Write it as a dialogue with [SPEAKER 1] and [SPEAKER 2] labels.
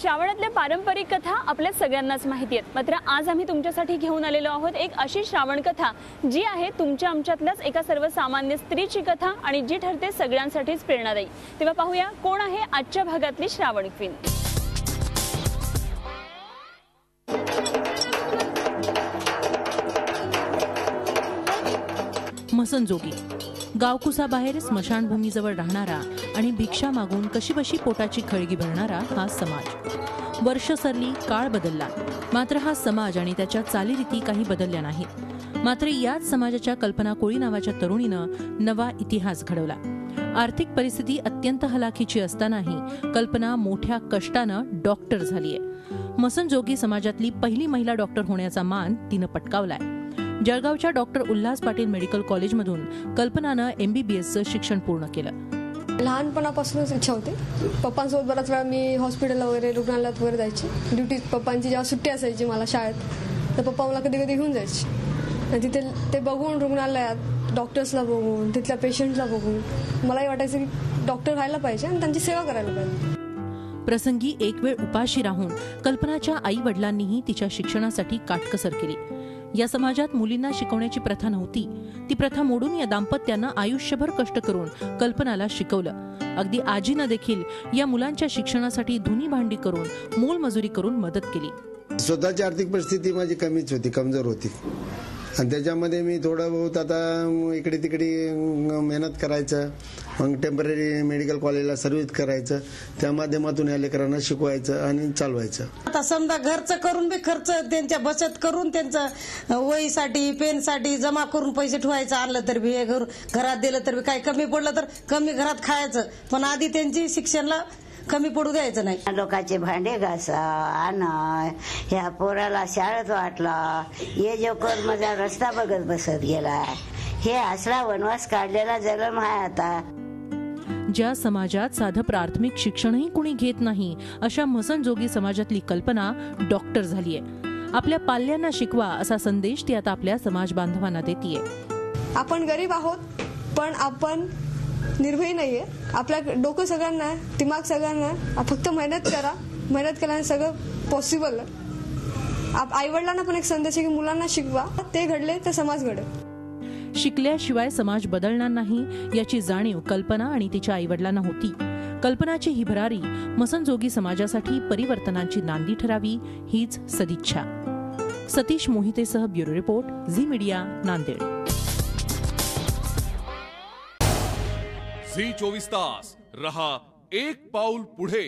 [SPEAKER 1] श्रावणातल्या पारंपरिक कथा आपल्या सगळ्यांनाच माहिती आहेत, मात्र आज आम्ही तुमच्यासाठी घेऊन आलेलो आहोत एक अशी श्रावण कथा जी आहे तुमच्या आमच्यातल्याच एका सर्वसामान्य स्त्रीची कथा आणि जी ठरते सगळ्यांसाठीच प्रेरणादायी। तेव्हा पाहूया कोण आहे आजच्या भागातली श्रावण क्वीन।
[SPEAKER 2] मसनजोगी गावकुसाबाहेर स्मशानभूमीजवळ राहणारा आणि भिक्षा मागून कशीबशी पोटाची खळगी भरणारा हा समाज। वर्ष सरली, काळ बदलला, मात्र हा समाज आणि त्याच्या चालीरीती काही बदलल्या नाहीत। मात्र याच समाजाच्या कल्पना कोळी नावाच्या तरुणीनं नवा इतिहास घडवला। आर्थिक परिस्थिती अत्यंत हलाखीची असतानाही कल्पना मोठ्या कष्टानं डॉक्टर झालीय। मसनजोगी समाजातली पहिली महिला डॉक्टर होण्याचा मान तिनं पटकावलाय। जळगावच्या डॉक्टर उल्हास पाटील मेडिकल कॉलेजमधून कल्पनानं MBBSचं शिक्षण पूर्ण केलं।
[SPEAKER 3] लहानपणापासूनच इच्छा होती। पप्पांसोबत बराच वेळा मी हॉस्पिटलला वगैरे रुग्णालयात वगैरे जायची। ड्युटी पप्पांची जेव्हा सुट्टी असायची मला शाळेत, तर पप्पा मला कधी कधी घेऊन जायचे आणि तिथे ते बघून रुग्णालयात डॉक्टर्सला बघून तिथल्या पेशंटला बघून मलाही वाटायचं की डॉक्टर व्हायला पाहिजे आणि त्यांची सेवा करायला पाहिजे।
[SPEAKER 2] प्रसंगी एक वेळ उपाशी राहून कल्पनाच्या आई वडिलांनीही तिच्या शिक्षणासाठी काटकसर केली। या समाजात मुलींना शिकवण्याची प्रथा नव्हती, ती प्रथा मोडून या दाम्पत्यानं आयुष्यभर कष्ट करून कल्पनाला शिकवलं। अगदी आजीनं देखील या मुलांच्या शिक्षणासाठी धुनी भांडी करून मोलमजुरी करून मदत केली।
[SPEAKER 4] स्वतःची आर्थिक परिस्थिती माझी कमीच होती, कमजोर होती आणि त्याच्यामध्ये मी थोडं बहुत आता इकडे तिकडे मेहनत करायचं, मग टेम्पररी मेडिकल कॉलेजला सर्व्हिस करायचं, त्या माध्यमातून या लेकरांना शिकवायचं आणि चालवायचं।
[SPEAKER 5] आता समजा घरचं करून बी खर्च त्यांच्या बचत करून त्यांचं वहीसाठी पेनसाठी जमा करून पैसे ठेवायचं, आणलं तर बी घरात दिलं तर बी काही कमी पडलं तर कमी घरात खायचं, पण आधी त्यांची शिक्षणाला कमी पडू द्यायचं नाही।
[SPEAKER 6] लोकांचे भांडे घासा, आणा, ह्या पोराला शाळेत वाटला, ये जो कर्मचा रस्ता बघत बसत गेला, हे असला वनवास काढलेला जन्म आहे। आता
[SPEAKER 2] ज्या समाजात साधं प्राथमिक शिक्षणही कुणी घेत नाही अशा मसनजोगी समाजातली कल्पना डॉक्टर झालीय। आपल्या पाल्यांना शिकवा असा संदेश ती आता आपल्या समाज बांधवांना देतीये।
[SPEAKER 3] आपण गरीब आहोत पण आपण निर्भय नाहीये। आपल्या डोकं सगळ्यांना आहे, दिमाग सगळ्यांना आहे, फक्त मेहनत करा, मेहनत केल्याने सगळं पॉसिबल आहे। आई वडिलांना पण एक संदेश आहे की मुलांना शिकवा, ते घडले तर समाज घडेल।
[SPEAKER 2] शिकल्याशिवाय समाज बदलणार नाही याची जाणीव कल्पना आणि तिच्या आईवडिलांना होती। कल्पनाची ही भरारी मसनजोगी समाजासाठी परिवर्तनाची नांदी ठरावी हीच सदिच्छा। सतीश मोहितेसह bureau report, Zee media, Nanded.
[SPEAKER 7] Zee 24 तास रहा एक पाऊल पुढे।